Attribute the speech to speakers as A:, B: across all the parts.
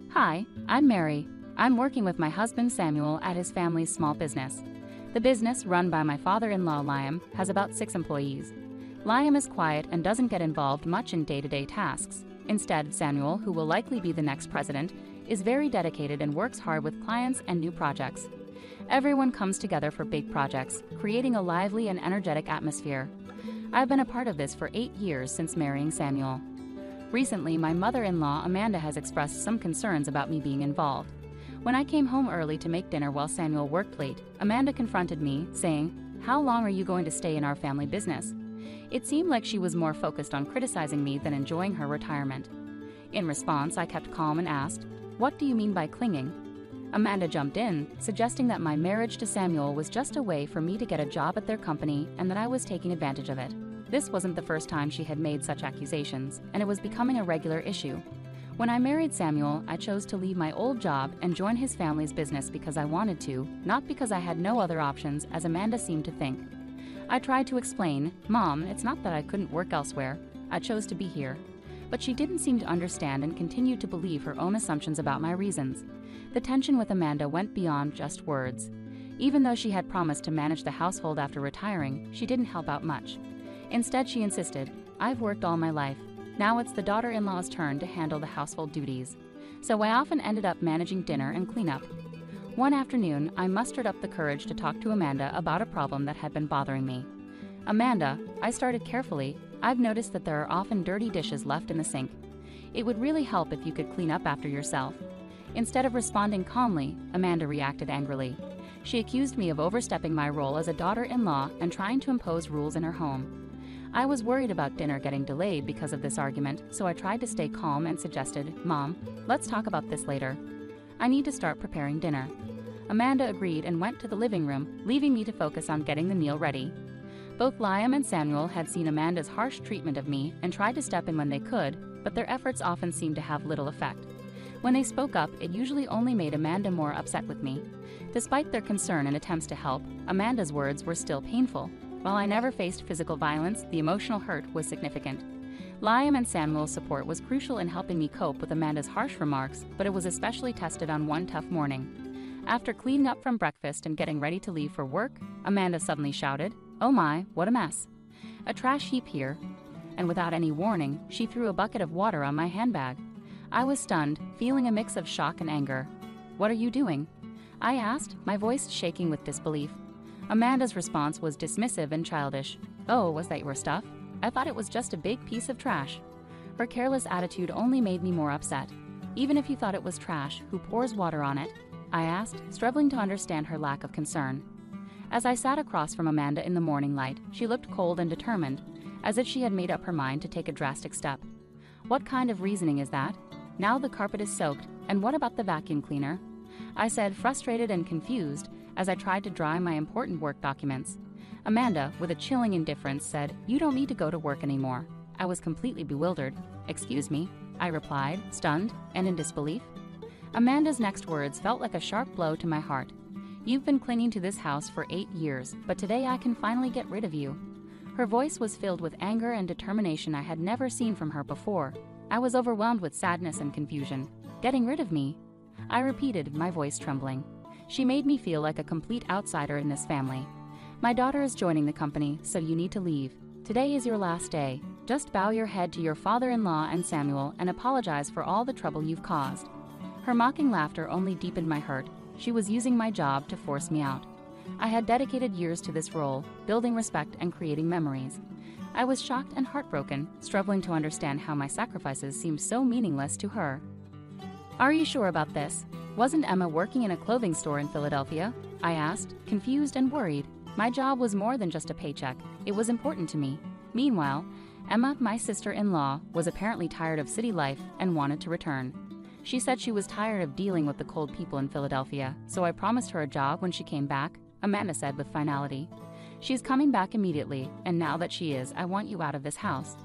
A: Hi, I'm Mary. I'm working with my husband Samuel at his family's small business. The business, run by my father-in-law Liam, has about 6 employees. Liam is quiet and doesn't get involved much in day-to-day tasks. Instead, Samuel, who will likely be the next president, is very dedicated and works hard with clients and new projects. Everyone comes together for big projects, creating a lively and energetic atmosphere. I've been a part of this for 8 years since marrying Samuel. Recently, my mother-in-law Amanda has expressed some concerns about me being involved. When I came home early to make dinner while Samuel worked late, Amanda confronted me, saying, "How long are you going to stay in our family business?" It seemed like she was more focused on criticizing me than enjoying her retirement. In response, I kept calm and asked, "What do you mean by clinging?" Amanda jumped in, suggesting that my marriage to Samuel was just a way for me to get a job at their company and that I was taking advantage of it. This wasn't the first time she had made such accusations, and it was becoming a regular issue. When I married Samuel, I chose to leave my old job and join his family's business because I wanted to, not because I had no other options, as Amanda seemed to think. I tried to explain, "Mom, it's not that I couldn't work elsewhere. I chose to be here." But she didn't seem to understand and continued to believe her own assumptions about my reasons. The tension with Amanda went beyond just words. Even though she had promised to manage the household after retiring, she didn't help out much. Instead, she insisted, "I've worked all my life. Now it's the daughter-in-law's turn to handle the household duties." So I often ended up managing dinner and cleanup. One afternoon, I mustered up the courage to talk to Amanda about a problem that had been bothering me. "Amanda," I started carefully, "I've noticed that there are often dirty dishes left in the sink. It would really help if you could clean up after yourself." Instead of responding calmly, Amanda reacted angrily. She accused me of overstepping my role as a daughter-in-law and trying to impose rules in her home. I was worried about dinner getting delayed because of this argument, so I tried to stay calm and suggested, "Mom, let's talk about this later. I need to start preparing dinner." Amanda agreed and went to the living room, leaving me to focus on getting the meal ready. Both Liam and Samuel had seen Amanda's harsh treatment of me and tried to step in when they could, but their efforts often seemed to have little effect. When they spoke up, it usually only made Amanda more upset with me. Despite their concern and attempts to help, Amanda's words were still painful. While I never faced physical violence, the emotional hurt was significant. Liam and Samuel's support was crucial in helping me cope with Amanda's harsh remarks, but it was especially tested on one tough morning. After cleaning up from breakfast and getting ready to leave for work, Amanda suddenly shouted, "Oh my, what a mess. A trash heap here." And without any warning, she threw a bucket of water on my handbag. I was stunned, feeling a mix of shock and anger. "What are you doing?" I asked, my voice shaking with disbelief. Amanda's response was dismissive and childish. "Oh, was that your stuff? I thought it was just a big piece of trash." Her careless attitude only made me more upset. "Even if you thought it was trash, who pours water on it?" I asked, struggling to understand her lack of concern. As I sat across from Amanda in the morning light, she looked cold and determined, as if she had made up her mind to take a drastic step. "What kind of reasoning is that? Now the carpet is soaked, and what about the vacuum cleaner?" I said, frustrated and confused, as I tried to dry my important work documents. Amanda, with a chilling indifference, said, "You don't need to go to work anymore." I was completely bewildered. "Excuse me," I replied, stunned and in disbelief. Amanda's next words felt like a sharp blow to my heart. "You've been clinging to this house for 8 years, but today I can finally get rid of you." Her voice was filled with anger and determination I had never seen from her before. I was overwhelmed with sadness and confusion. "Getting rid of me?" I repeated, my voice trembling. She made me feel like a complete outsider in this family. "My daughter is joining the company, so you need to leave. Today is your last day. Just bow your head to your father-in-law and Samuel and apologize for all the trouble you've caused." Her mocking laughter only deepened my hurt. She was using my job to force me out. I had dedicated years to this role, building respect and creating memories. I was shocked and heartbroken, struggling to understand how my sacrifices seemed so meaningless to her. "Are you sure about this? Wasn't Emma working in a clothing store in Philadelphia?" I asked, confused and worried. My job was more than just a paycheck. It was important to me. Meanwhile, Emma, my sister-in-law, was apparently tired of city life and wanted to return. She said she was tired of dealing with the cold people in Philadelphia, so I promised her a job when she came back, Amanda said with finality. "She's coming back immediately, and now that she is, I want you out of this house."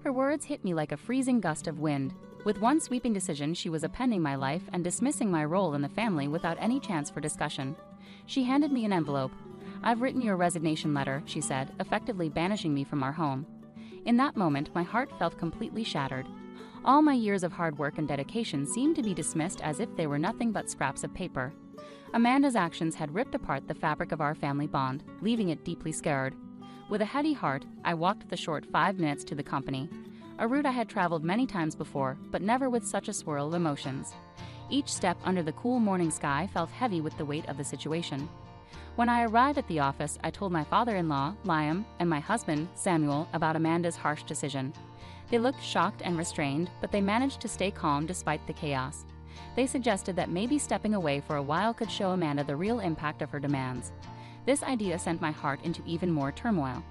A: Her words hit me like a freezing gust of wind. With one sweeping decision, she was appending my life and dismissing my role in the family without any chance for discussion. She handed me an envelope. "I've written your resignation letter," she said, effectively banishing me from our home. In that moment, my heart felt completely shattered. All my years of hard work and dedication seemed to be dismissed as if they were nothing but scraps of paper. Amanda's actions had ripped apart the fabric of our family bond, leaving it deeply scarred. With a heavy heart, I walked the short 5 minutes to the company, a route I had traveled many times before, but never with such a swirl of emotions. Each step under the cool morning sky felt heavy with the weight of the situation. When I arrived at the office, I told my father-in-law, Liam, and my husband, Samuel, about Amanda's harsh decision. They looked shocked and restrained, but they managed to stay calm despite the chaos. They suggested that maybe stepping away for a while could show Amanda the real impact of her demands. This idea sent my heart into even more turmoil.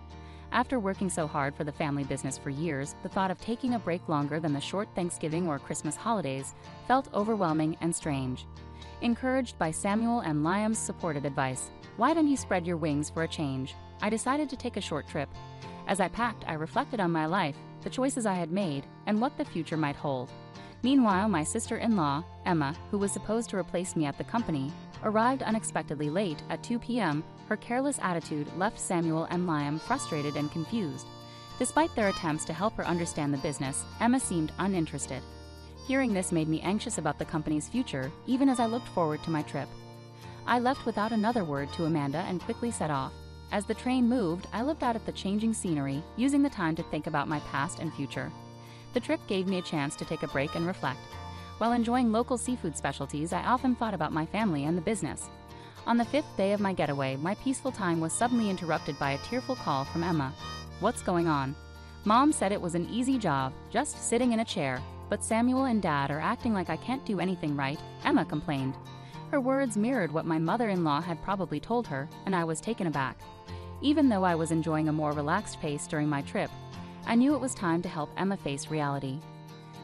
A: After working so hard for the family business for years, the thought of taking a break longer than the short Thanksgiving or Christmas holidays felt overwhelming and strange. Encouraged by Samuel and Liam's supportive advice, "Why don't you spread your wings for a change?" I decided to take a short trip. As I packed, I reflected on my life, the choices I had made, and what the future might hold. Meanwhile, my sister-in-law, Emma, who was supposed to replace me at the company, arrived unexpectedly late at 2 p.m. Her careless attitude left Samuel and Liam frustrated and confused. Despite their attempts to help her understand the business, Emma seemed uninterested. Hearing this made me anxious about the company's future, even as I looked forward to my trip. I left without another word to Amanda and quickly set off. As the train moved, I looked out at the changing scenery, using the time to think about my past and future. The trip gave me a chance to take a break and reflect. While enjoying local seafood specialties, I often thought about my family and the business. On the 5th day of my getaway, my peaceful time was suddenly interrupted by a tearful call from Emma. "What's going on?" Mom said it was an easy job, just sitting in a chair, but Samuel and Dad are acting like I can't do anything right, Emma complained. Her words mirrored what my mother-in-law had probably told her, and I was taken aback. Even though I was enjoying a more relaxed pace during my trip, I knew it was time to help Emma face reality.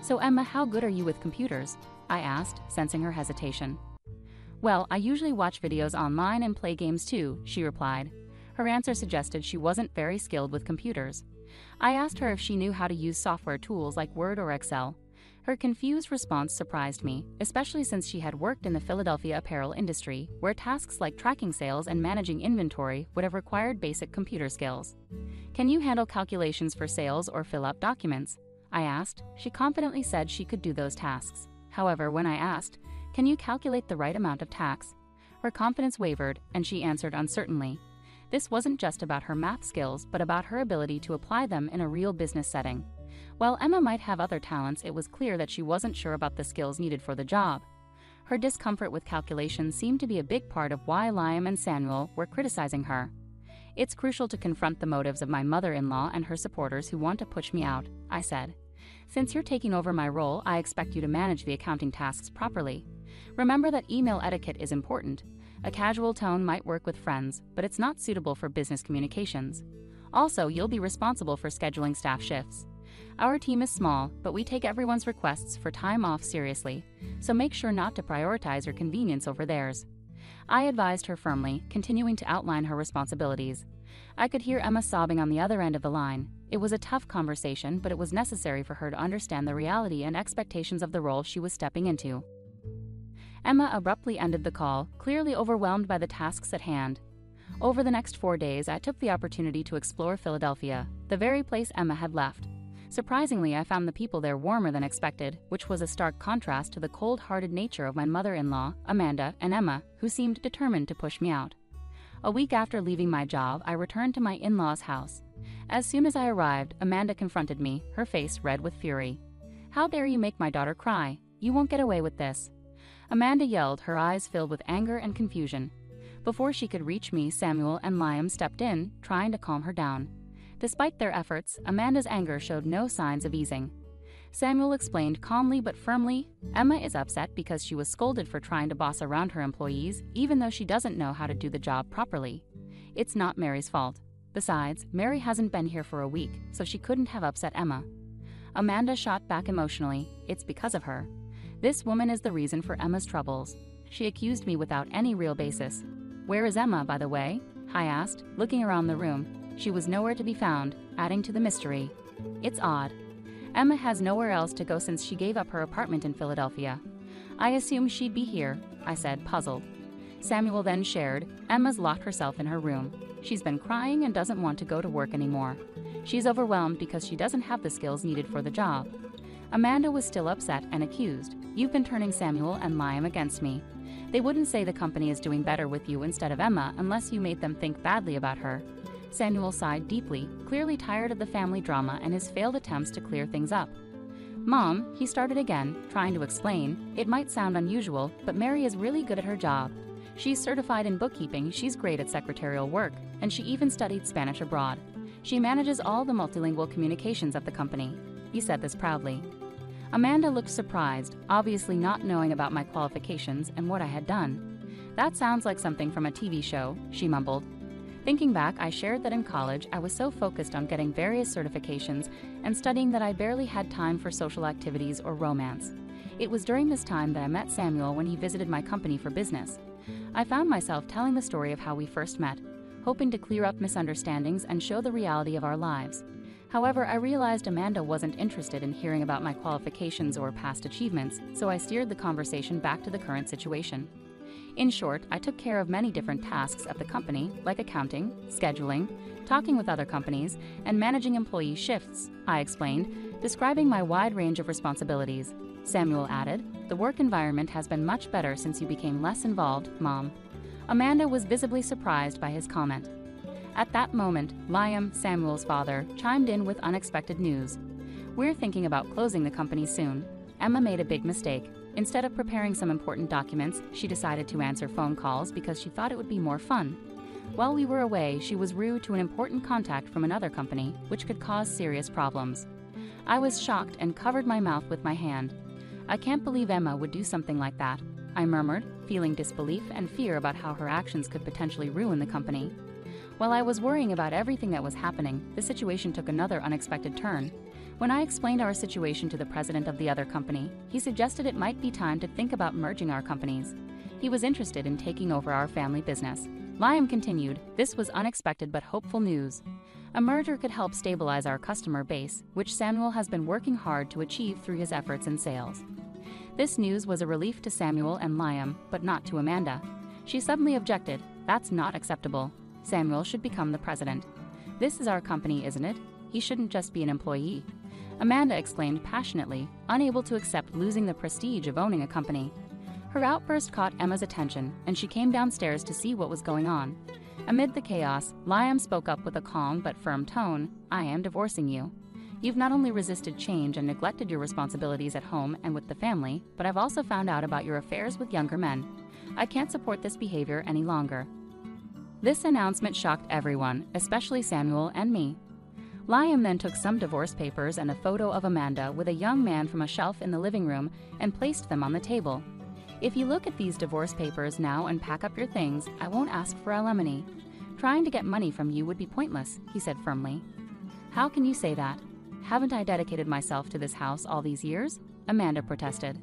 A: "So Emma, how good are you with computers?" I asked, sensing her hesitation. "Well, I usually watch videos online and play games too," she replied. Her answer suggested she wasn't very skilled with computers. I asked her if she knew how to use software tools like Word or Excel. Her confused response surprised me, especially since she had worked in the Philadelphia apparel industry, where tasks like tracking sales and managing inventory would have required basic computer skills. "Can you handle calculations for sales or fill out documents?" I asked. She confidently said she could do those tasks. However, when I asked, "Can you calculate the right amount of tax?" her confidence wavered, and she answered uncertainly. This wasn't just about her math skills, but about her ability to apply them in a real business setting. While Emma might have other talents, it was clear that she wasn't sure about the skills needed for the job. Her discomfort with calculations seemed to be a big part of why Liam and Samuel were criticizing her. "It's crucial to confront the motives of my mother-in-law and her supporters who want to push me out," I said. "Since you're taking over my role, I expect you to manage the accounting tasks properly. Remember that email etiquette is important. A casual tone might work with friends, but it's not suitable for business communications. Also, you'll be responsible for scheduling staff shifts. Our team is small, but we take everyone's requests for time off seriously, so make sure not to prioritize your convenience over theirs." I advised her firmly, continuing to outline her responsibilities. I could hear Emma sobbing on the other end of the line. It was a tough conversation, but it was necessary for her to understand the reality and expectations of the role she was stepping into. Emma abruptly ended the call, clearly overwhelmed by the tasks at hand. Over the next 4 days, I took the opportunity to explore Philadelphia, the very place Emma had left. Surprisingly, I found the people there warmer than expected, which was a stark contrast to the cold-hearted nature of my mother-in-law, Amanda, and Emma, who seemed determined to push me out. A week after leaving my job, I returned to my in-laws' house. As soon as I arrived, Amanda confronted me, her face red with fury. "How dare you make my daughter cry? You won't get away with this." Amanda yelled, her eyes filled with anger and confusion. Before she could reach me, Samuel and Liam stepped in, trying to calm her down. Despite their efforts, Amanda's anger showed no signs of easing. Samuel explained calmly but firmly, "Emma is upset because she was scolded for trying to boss around her employees, even though she doesn't know how to do the job properly. It's not Mary's fault. Besides, Mary hasn't been here for a week, so she couldn't have upset Emma." Amanda shot back emotionally, "It's because of her. This woman is the reason for Emma's troubles." She accused me without any real basis. "Where is Emma, by the way?" I asked, looking around the room. She was nowhere to be found, adding to the mystery. "It's odd. Emma has nowhere else to go since she gave up her apartment in Philadelphia. I assumed she'd be here," I said, puzzled. Samuel then shared, "Emma's locked herself in her room. She's been crying and doesn't want to go to work anymore. She's overwhelmed because she doesn't have the skills needed for the job." Amanda was still upset and accused, "You've been turning Samuel and Liam against me. They wouldn't say the company is doing better with you instead of Emma unless you made them think badly about her." Samuel sighed deeply, clearly tired of the family drama and his failed attempts to clear things up. "Mom," he started again, trying to explain, "it might sound unusual, but Mary is really good at her job. She's certified in bookkeeping, she's great at secretarial work, and she even studied Spanish abroad. She manages all the multilingual communications of the company." He said this proudly. Amanda looked surprised, obviously not knowing about my qualifications and what I had done. "That sounds like something from a TV show," she mumbled. Thinking back, I shared that in college I was so focused on getting various certifications and studying that I barely had time for social activities or romance. It was during this time that I met Samuel when he visited my company for business. I found myself telling the story of how we first met, hoping to clear up misunderstandings and show the reality of our lives. However, I realized Amanda wasn't interested in hearing about my qualifications or past achievements, so I steered the conversation back to the current situation. In short, I took care of many different tasks at the company, like accounting, scheduling, talking with other companies, and managing employee shifts, I explained, describing my wide range of responsibilities. Samuel added, "The work environment has been much better since you became less involved, Mom." Amanda was visibly surprised by his comment. At that moment, Liam, Samuel's father, chimed in with unexpected news. "We're thinking about closing the company soon. Emma made a big mistake. Instead of preparing some important documents, she decided to answer phone calls because she thought it would be more fun. While we were away, she was rude to an important contact from another company, which could cause serious problems." I was shocked and covered my mouth with my hand. "I can't believe Emma would do something like that," I murmured, feeling disbelief and fear about how her actions could potentially ruin the company. While I was worrying about everything that was happening, the situation took another unexpected turn. When I explained our situation to the president of the other company, he suggested it might be time to think about merging our companies. He was interested in taking over our family business. Liam continued, "This was unexpected but hopeful news. A merger could help stabilize our customer base, which Samuel has been working hard to achieve through his efforts in sales." This news was a relief to Samuel and Liam, but not to Amanda. She suddenly objected, "That's not acceptable. Samuel should become the president. This is our company, isn't it? He shouldn't just be an employee." Amanda exclaimed passionately, unable to accept losing the prestige of owning a company. Her outburst caught Emma's attention, and she came downstairs to see what was going on. Amid the chaos, Liam spoke up with a calm but firm tone, "I am divorcing you. You've not only resisted change and neglected your responsibilities at home and with the family, but I've also found out about your affairs with younger men. I can't support this behavior any longer." This announcement shocked everyone, especially Samuel and me. Liam then took some divorce papers and a photo of Amanda with a young man from a shelf in the living room and placed them on the table. "If you look at these divorce papers now and pack up your things, I won't ask for alimony. Trying to get money from you would be pointless," he said firmly. "How can you say that? Haven't I dedicated myself to this house all these years?" Amanda protested.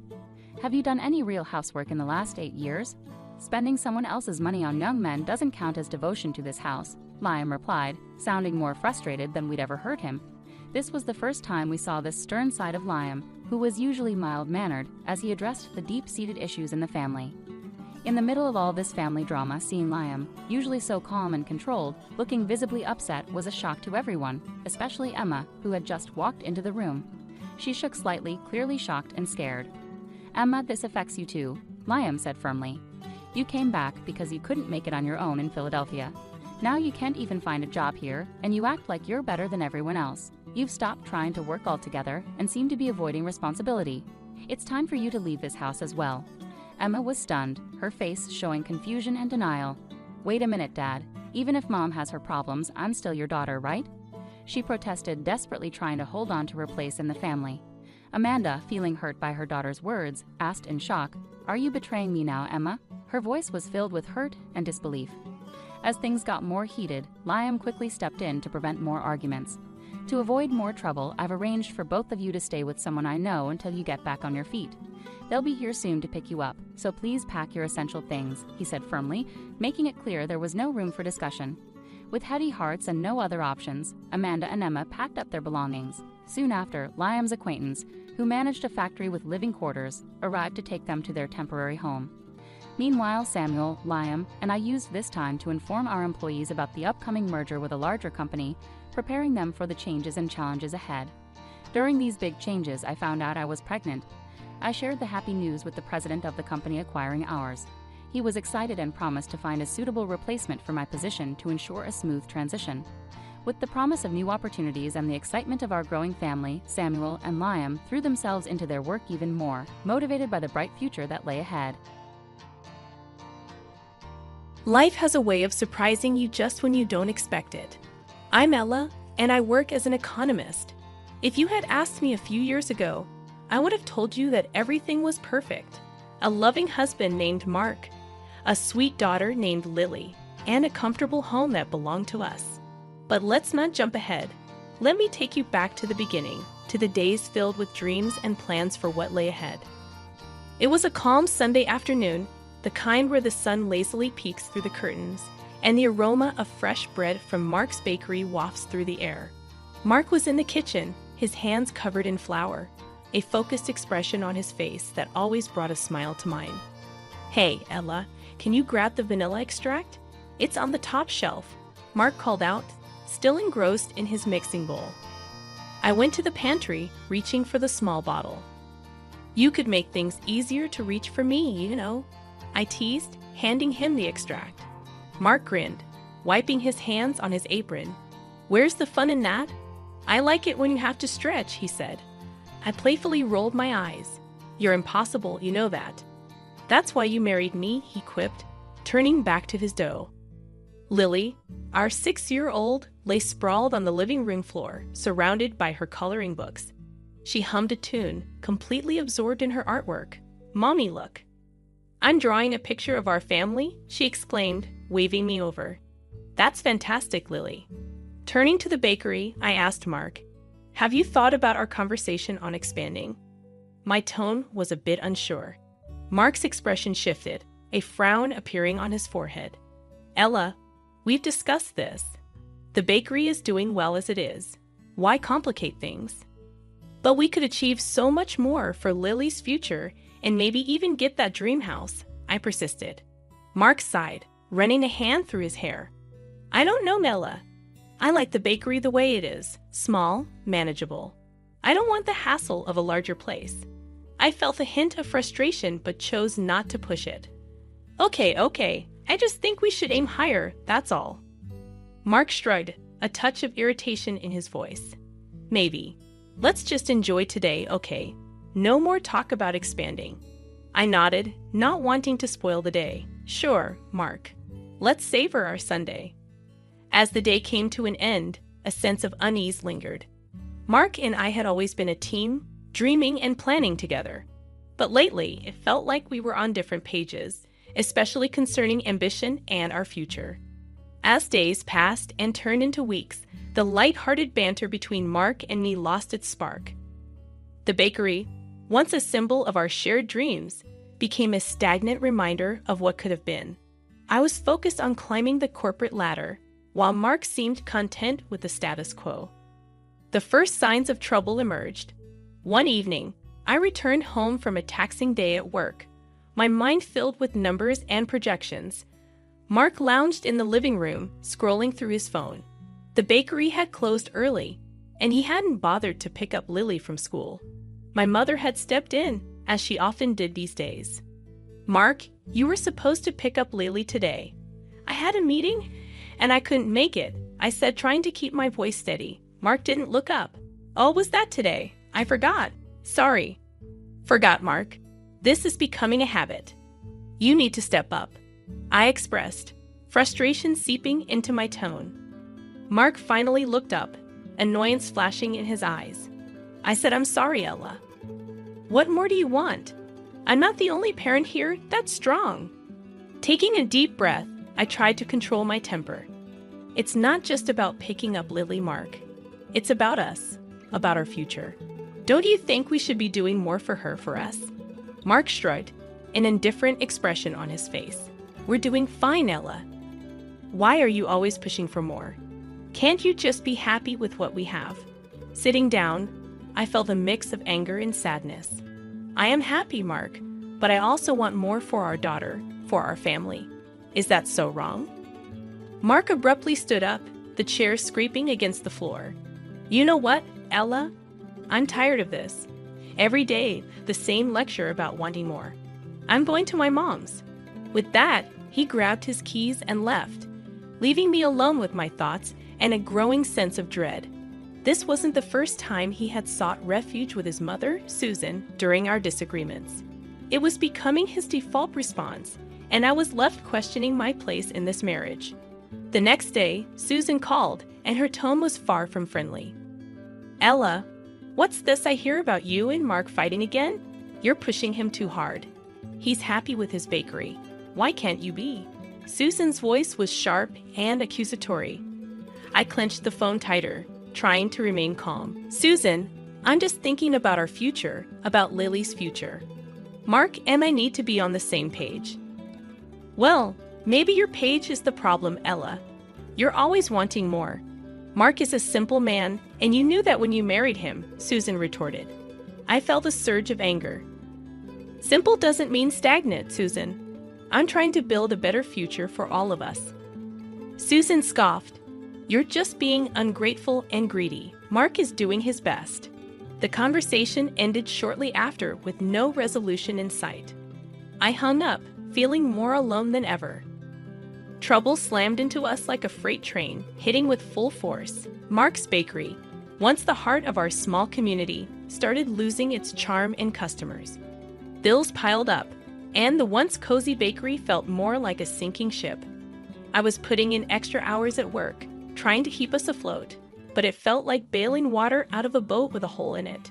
A: "Have you done any real housework in the last 8 years? Spending someone else's money on young men doesn't count as devotion to this house," Liam replied, sounding more frustrated than we'd ever heard him. This was the first time we saw this stern side of Liam, who was usually mild-mannered, as he addressed the deep-seated issues in the family. In the middle of all this family drama, seeing Liam, usually so calm and controlled, looking visibly upset was a shock to everyone, especially Emma, who had just walked into the room. She shook slightly, clearly shocked and scared. "Emma, this affects you too," Liam said firmly. "You came back because you couldn't make it on your own in Philadelphia. Now you can't even find a job here, and you act like you're better than everyone else. You've stopped trying to work altogether and seem to be avoiding responsibility. It's time for you to leave this house as well." Emma was stunned, her face showing confusion and denial. "Wait a minute, Dad. Even if Mom has her problems, I'm still your daughter, right?" she protested, desperately trying to hold on to her place in the family. Amanda, feeling hurt by her daughter's words, asked in shock, "Are you betraying me now, Emma?" Her voice was filled with hurt and disbelief. As things got more heated, Liam quickly stepped in to prevent more arguments. "To avoid more trouble, I've arranged for both of you to stay with someone I know until you get back on your feet. They'll be here soon to pick you up, so please pack your essential things," he said firmly, making it clear there was no room for discussion. With heavy hearts and no other options, Amanda and Emma packed up their belongings. Soon after, Liam's acquaintance, who managed a factory with living quarters, arrived to take them to their temporary home. Meanwhile, Samuel, Liam, and I used this time to inform our employees about the upcoming merger with a larger company, preparing them for the changes and challenges ahead. During these big changes, I found out I was pregnant. I shared the happy news with the president of the company acquiring ours. He was excited and promised to find a suitable replacement for my position to ensure a smooth transition. With the promise of new opportunities and the excitement of our growing family, Samuel and Liam threw themselves into their work even more, motivated by the bright future that lay ahead.
B: Life has a way of surprising you just when you don't expect it. I'm Ella, and I work as an economist. If you had asked me a few years ago, I would have told you that everything was perfect. A loving husband named Mark, a sweet daughter named Lily, and a comfortable home that belonged to us. But let's not jump ahead. Let me take you back to the beginning, to the days filled with dreams and plans for what lay ahead. It was a calm Sunday afternoon, the kind where the sun lazily peeks through the curtains, and the aroma of fresh bread from Mark's bakery wafts through the air. Mark was in the kitchen, his hands covered in flour, a focused expression on his face that always brought a smile to mine. "Hey, Ella, can you grab the vanilla extract? It's on the top shelf," Mark called out, still engrossed in his mixing bowl. I went to the pantry, reaching for the small bottle. "You could make things easier to reach for me, you know," I teased, handing him the extract. Mark grinned, wiping his hands on his apron. "Where's the fun in that? I like it when you have to stretch," he said. I playfully rolled my eyes. "You're impossible, you know that." "That's why you married me," he quipped, turning back to his dough. Lily, our 6-year-old, lay sprawled on the living room floor, surrounded by her coloring books. She hummed a tune, completely absorbed in her artwork. "Mommy, look." "I'm drawing a picture of our family," she exclaimed, waving me over. "That's fantastic, Lily." Turning to the bakery, I asked Mark, "Have you thought about our conversation on expanding?" My tone was a bit unsure. Mark's expression shifted, a frown appearing on his forehead. "Ella, we've discussed this. The bakery is doing well as it is. Why complicate things? But we could achieve so much more for Lily's future and maybe even get that dream house," I persisted. Mark sighed, running a hand through his hair. "I don't know, Ella. I like the bakery the way it is, small, manageable. I don't want the hassle of a larger place." I felt a hint of frustration but chose not to push it. Okay. I just think we should aim higher, that's all." Mark shrugged, a touch of irritation in his voice. "Maybe. Let's just enjoy today, okay? No more talk about expanding." I nodded, not wanting to spoil the day. "Sure, Mark. Let's savor our Sunday." As the day came to an end, a sense of unease lingered. Mark and I had always been a team, dreaming and planning together. But lately, it felt like we were on different pages, especially concerning ambition and our future. As days passed and turned into weeks, the light-hearted banter between Mark and me lost its spark. The bakery, once a symbol of our shared dreams, became a stagnant reminder of what could have been. I was focused on climbing the corporate ladder, while Mark seemed content with the status quo. The first signs of trouble emerged. One evening, I returned home from a taxing day at work, my mind filled with numbers and projections. Mark lounged in the living room, scrolling through his phone. The bakery had closed early, and he hadn't bothered to pick up Lily from school. My mother had stepped in, as she often did these days. "Mark, you were supposed to pick up Lily today." "I had a meeting, and I couldn't make it," I said, trying to keep my voice steady. Mark didn't look up. "Oh, was that today? I forgot. Sorry." "Forgot, Mark. This is becoming a habit. You need to step up," I expressed, frustration seeping into my tone. Mark finally looked up, annoyance flashing in his eyes. I said, "I'm sorry, Ella." "What more do you want? I'm not the only parent here that's strong." Taking a deep breath, I tried to control my temper. "It's not just about picking up Lily, Mark. It's about us, about our future. Don't you think we should be doing more for her, for us?" Mark shrugged, an indifferent expression on his face. "We're doing fine, Ella. Why are you always pushing for more? Can't you just be happy with what we have?" Sitting down, I felt a mix of anger and sadness. "I am happy, Mark, but I also want more for our daughter, for our family. Is that so wrong?" Mark abruptly stood up, the chair scraping against the floor. "You know what, Ella? I'm tired of this. Every day, the same lecture about wanting more. I'm going to my mom's." With that, he grabbed his keys and left, leaving me alone with my thoughts and a growing sense of dread. This wasn't the first time he had sought refuge with his mother, Susan, during our disagreements. It was becoming his default response, and I was left questioning my place in this marriage. The next day, Susan called, and her tone was far from friendly. "Ella, what's this I hear about you and Mark fighting again? You're pushing him too hard. He's happy with his bakery. Why can't you be?" Susan's voice was sharp and accusatory. I clenched the phone tighter, trying to remain calm. "Susan, I'm just thinking about our future, about Lily's future. Mark and I need to be on the same page." "Well, maybe your page is the problem, Ella. You're always wanting more. Mark is a simple man, and you knew that when you married him," Susan retorted. I felt a surge of anger. "Simple doesn't mean stagnant, Susan. I'm trying to build a better future for all of us." Susan scoffed. "You're just being ungrateful and greedy. Mark is doing his best." The conversation ended shortly after with no resolution in sight. I hung up, feeling more alone than ever. Trouble slammed into us like a freight train, hitting with full force. Mark's Bakery, once the heart of our small community, started losing its charm and customers. Bills piled up, and the once cozy bakery felt more like a sinking ship. I was putting in extra hours at work, trying to keep us afloat, but it felt like bailing water out of a boat with a hole in it.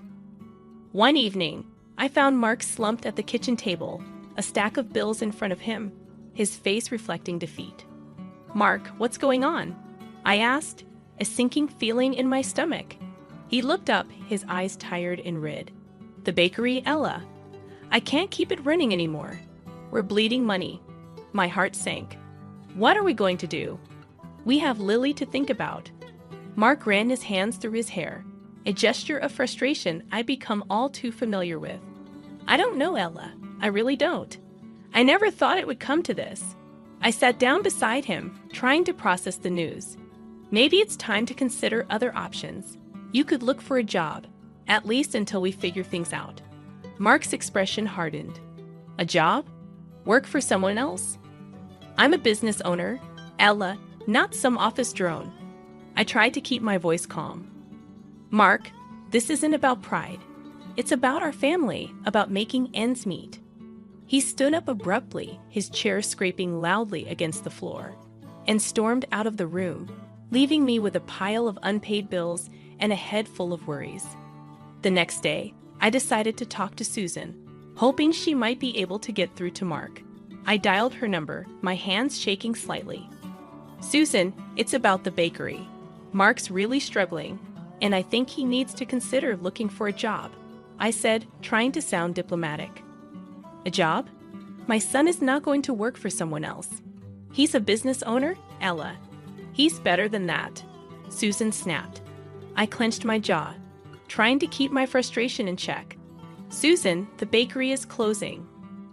B: One evening, I found Mark slumped at the kitchen table, a stack of bills in front of him, his face reflecting defeat. "Mark, what's going on?" I asked, a sinking feeling in my stomach. He looked up, his eyes tired and red. "The bakery, Ella. I can't keep it running anymore. We're bleeding money." My heart sank. "What are we going to do? We have Lily to think about." Mark ran his hands through his hair, a gesture of frustration I'd become all too familiar with. "I don't know, Ella. I really don't. I never thought it would come to this." I sat down beside him, trying to process the news. "Maybe it's time to consider other options. You could look for a job, at least until we figure things out." Mark's expression hardened. "A job? Work for someone else?" "I'm a business owner, Ella, not some office drone." I tried to keep my voice calm. "Mark, this isn't about pride. It's about our family, about making ends meet." He stood up abruptly, his chair scraping loudly against the floor, and stormed out of the room, leaving me with a pile of unpaid bills and a head full of worries. The next day, I decided to talk to Susan, hoping she might be able to get through to Mark. I dialed her number, my hands shaking slightly. "Susan, it's about the bakery. Mark's really struggling, and I think he needs to consider looking for a job," I said, trying to sound diplomatic. "A job? My son is not going to work for someone else. He's a business owner, Ella. He's better than that," Susan snapped. I clenched my jaw, trying to keep my frustration in check. "Susan, the bakery is closing.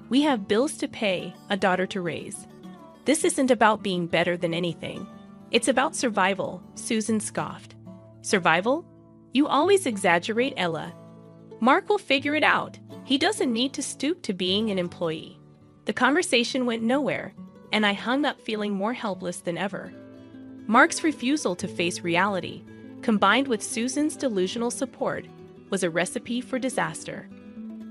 B: We have bills to pay, a daughter to raise. This isn't about being better than anything. It's about survival," Susan scoffed. "Survival? You always exaggerate, Ella. Mark will figure it out. He doesn't need to stoop to being an employee." The conversation went nowhere, and I hung up feeling more helpless than ever. Mark's refusal to face reality, combined with Susan's delusional support, was a recipe for disaster.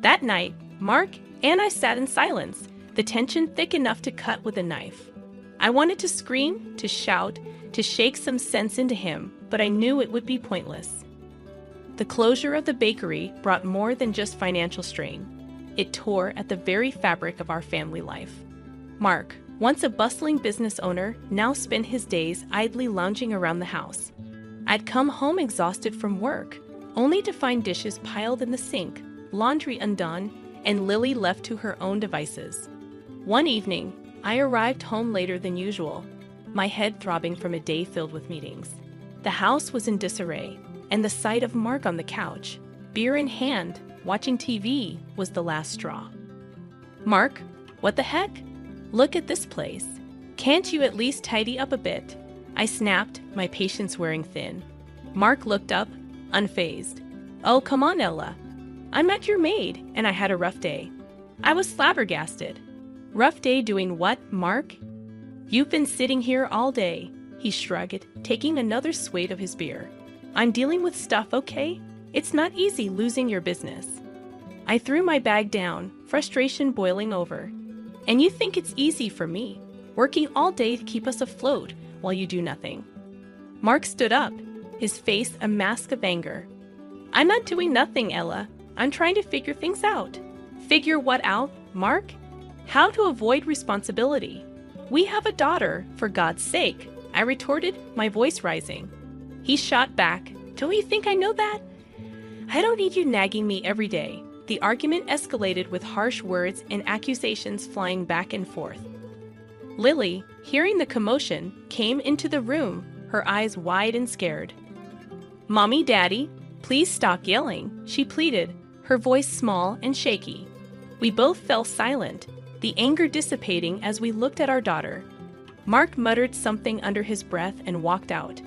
B: That night, Mark and I sat in silence, the tension thick enough to cut with a knife. I wanted to scream, to shout, to shake some sense into him, but I knew it would be pointless. The closure of the bakery brought more than just financial strain. It tore at the very fabric of our family life. Mark, once a bustling business owner, now spent his days idly lounging around the house. I'd come home exhausted from work, only to find dishes piled in the sink, laundry undone, and Lily left to her own devices. One evening, I arrived home later than usual, my head throbbing from a day filled with meetings. The house was in disarray, and the sight of Mark on the couch, beer in hand, watching TV, was the last straw. "Mark, what the heck? Look at this place. Can't you at least tidy up a bit?" I snapped, my patience wearing thin. Mark looked up, unfazed. Oh, come on, Ella. I met your maid, and I had a rough day. I was flabbergasted. Rough day doing what, Mark? You've been sitting here all day, he shrugged, taking another swig of his beer. I'm dealing with stuff, okay? It's not easy losing your business. I threw my bag down, frustration boiling over. And you think it's easy for me, working all day to keep us afloat while you do nothing. Mark stood up, his face a mask of anger. I'm not doing nothing, Ella. I'm trying to figure things out. Figure what out, Mark? How to avoid responsibility. We have a daughter, for God's sake, I retorted, my voice rising. He shot back. Don't you think I know that? I don't need you nagging me every day. The argument escalated with harsh words and accusations flying back and forth. Lily, hearing the commotion, came into the room, her eyes wide and scared. Mommy, Daddy, please stop yelling, she pleaded, her voice small and shaky. We both fell silent, the anger dissipating as we looked at our daughter. Mark muttered something under his breath and walked out,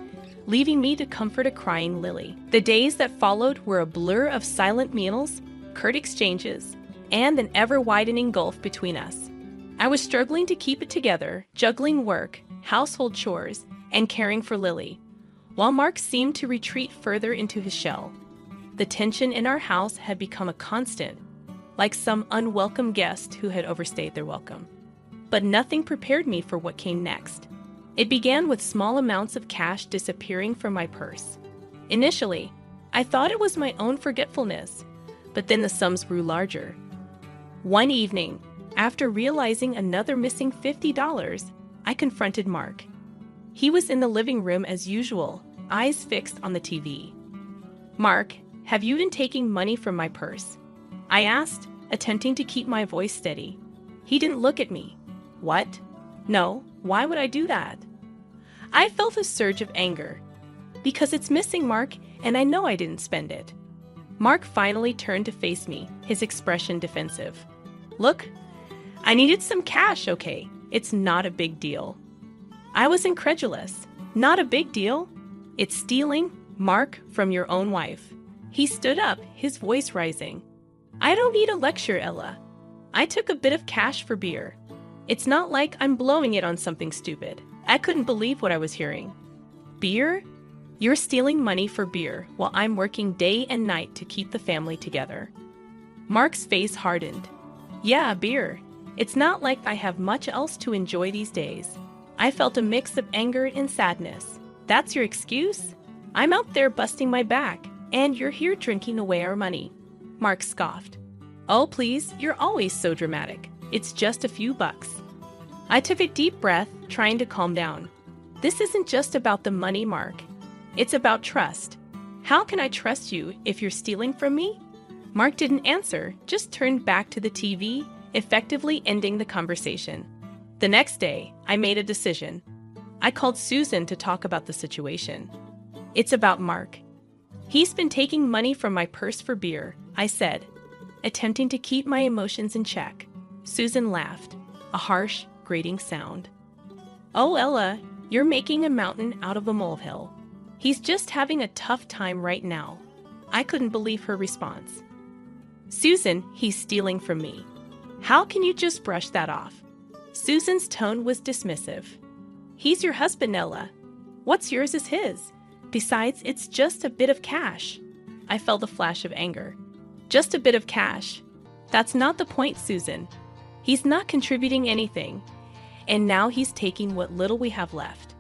B: leaving me to comfort a crying Lily. The days that followed were a blur of silent meals, curt exchanges, and an ever-widening gulf between us. I was struggling to keep it together, juggling work, household chores, and caring for Lily, while Mark seemed to retreat further into his shell. The tension in our house had become a constant, like some unwelcome guest who had overstayed their welcome. But nothing prepared me for what came next. It began with small amounts of cash disappearing from my purse. Initially, I thought it was my own forgetfulness, but then the sums grew larger. One evening, after realizing another missing $50, I confronted Mark. He was in the living room as usual, eyes fixed on the TV. Mark, have you been taking money from my purse? I asked, attempting to keep my voice steady. He didn't look at me. What? No, why would I do that? I felt a surge of anger. Because it's missing, Mark, and I know I didn't spend it. Mark finally turned to face me, his expression defensive. Look, I needed some cash, okay? It's not a big deal. I was incredulous. Not a big deal? It's stealing, Mark, from your own wife. He stood up, his voice rising. I don't need a lecture, Ella. I took a bit of cash for beer. It's not like I'm blowing it on something stupid. I couldn't believe what I was hearing. Beer? You're stealing money for beer while I'm working day and night to keep the family together. Mark's face hardened. Yeah, beer. It's not like I have much else to enjoy these days. I felt a mix of anger and sadness. That's your excuse? I'm out there busting my back, and you're here drinking away our money. Mark scoffed. Oh, please, you're always so dramatic. It's just a few bucks. I took a deep breath, trying to calm down. This isn't just about the money, Mark. It's about trust. How can I trust you if you're stealing from me? Mark didn't answer, just turned back to the TV, effectively ending the conversation. The next day, I made a decision. I called Susan to talk about the situation. It's about Mark. He's been taking money from my purse for beer, I said, attempting to keep my emotions in check. Susan laughed, a harsh, grating sound. Oh, Ella, you're making a mountain out of a molehill. He's just having a tough time right now. I couldn't believe her response. Susan, he's stealing from me. How can you just brush that off? Susan's tone was dismissive. He's your husband, Ella. What's yours is his. Besides, it's just a bit of cash. I felt a flash of anger. Just a bit of cash. That's not the point, Susan. He's not contributing anything. And now he's taking what little we have left.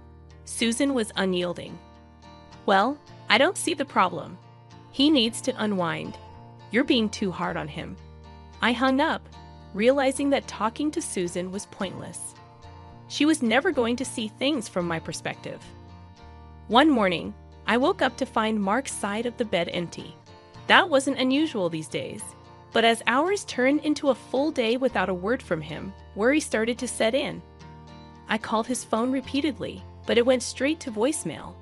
B: Susan was unyielding. Well, I don't see the problem. He needs to unwind. You're being too hard on him. I hung up, realizing that talking to Susan was pointless. She was never going to see things from my perspective. One morning, I woke up to find Mark's side of the bed empty. That wasn't unusual these days. But as hours turned into a full day without a word from him, worry started to set in. I called his phone repeatedly, but it went straight to voicemail.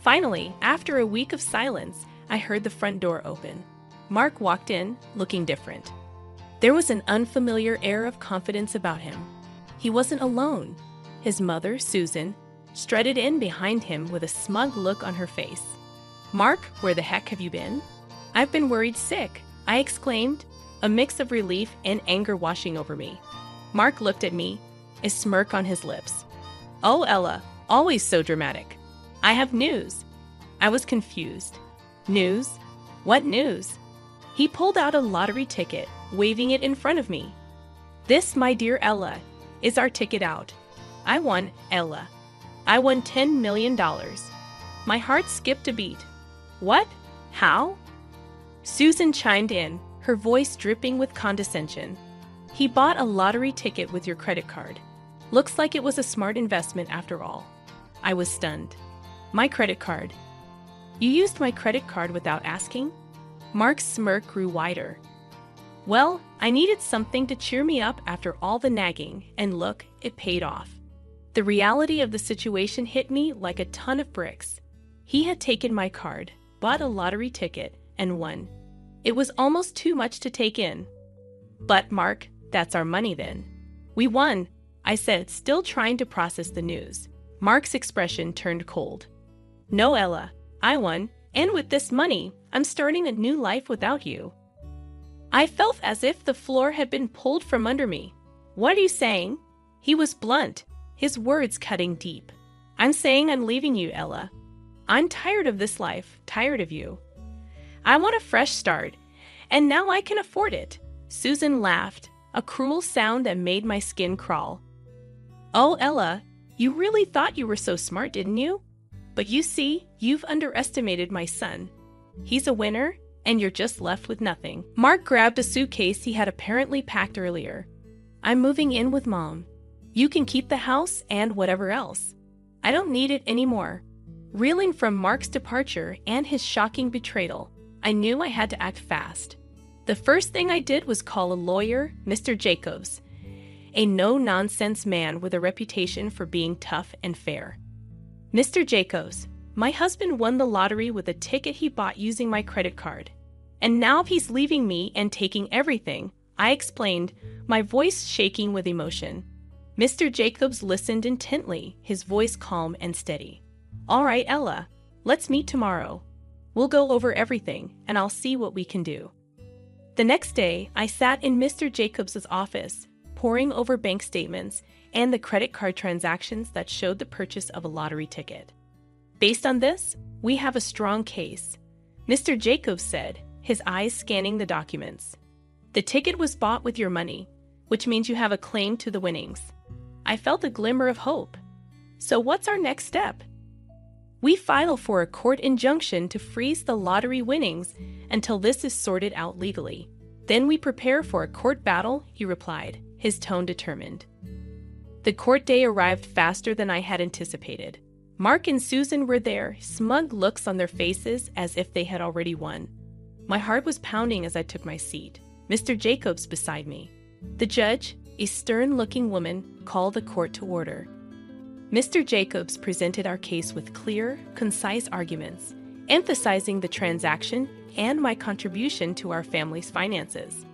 B: Finally, after a week of silence, I heard the front door open. Mark walked in, looking different. There was an unfamiliar air of confidence about him. He wasn't alone. His mother, Susan, strutted in behind him with a smug look on her face. Mark, where the heck have you been? I've been worried sick, I exclaimed, a mix of relief and anger washing over me. Mark looked at me, a smirk on his lips. Oh, Ella, always so dramatic. I have news. I was confused. News? What news? He pulled out a lottery ticket, waving it in front of me. This, my dear Ella, is our ticket out. I won, Ella. I won $10 million. My heart skipped a beat. What? How? Susan chimed in, her voice dripping with condescension. He bought a lottery ticket with your credit card. Looks like it was a smart investment after all. I was stunned. My credit card. You used my credit card without asking? Mark's smirk grew wider. Well, I needed something to cheer me up after all the nagging, and look, it paid off. The reality of the situation hit me like a ton of bricks. He had taken my card, bought a lottery ticket, and won. It was almost too much to take in. But, Mark, that's our money then. We won, I said, still trying to process the news. Mark's expression turned cold. No, Ella, I won, and with this money, I'm starting a new life without you. I felt as if the floor had been pulled from under me. What are you saying? He was blunt, his words cutting deep. I'm saying I'm leaving you, Ella. I'm tired of this life, tired of you. I want a fresh start, and now I can afford it. Susan laughed, a cruel sound that made my skin crawl. Oh, Ella, you really thought you were so smart, didn't you? But you see, you've underestimated my son. He's a winner, and you're just left with nothing. Mark grabbed a suitcase he had apparently packed earlier. I'm moving in with Mom. You can keep the house and whatever else. I don't need it anymore. Reeling from Mark's departure and his shocking betrayal, I knew I had to act fast. The first thing I did was call a lawyer, Mr. Jacobs, a no-nonsense man with a reputation for being tough and fair. Mr. Jacobs, my husband won the lottery with a ticket he bought using my credit card. And now he's leaving me and taking everything, I explained, my voice shaking with emotion. Mr. Jacobs listened intently, his voice calm and steady. All right, Ella, let's meet tomorrow. We'll go over everything, and I'll see what we can do. The next day, I sat in Mr. Jacobs' office, poring over bank statements and the credit card transactions that showed the purchase of a lottery ticket. Based on this, we have a strong case, Mr. Jacobs said, his eyes scanning the documents. The ticket was bought with your money, which means you have a claim to the winnings. I felt a glimmer of hope. So what's our next step? We file for a court injunction to freeze the lottery winnings until this is sorted out legally. Then we prepare for a court battle, he replied, his tone determined. The court day arrived faster than I had anticipated. Mark and Susan were there, smug looks on their faces as if they had already won. My heart was pounding as I took my seat, Mr. Jacobs beside me. The judge, a stern-looking woman, called the court to order. Mr. Jacobs presented our case with clear, concise arguments, emphasizing the transaction and my contribution to our family's finances.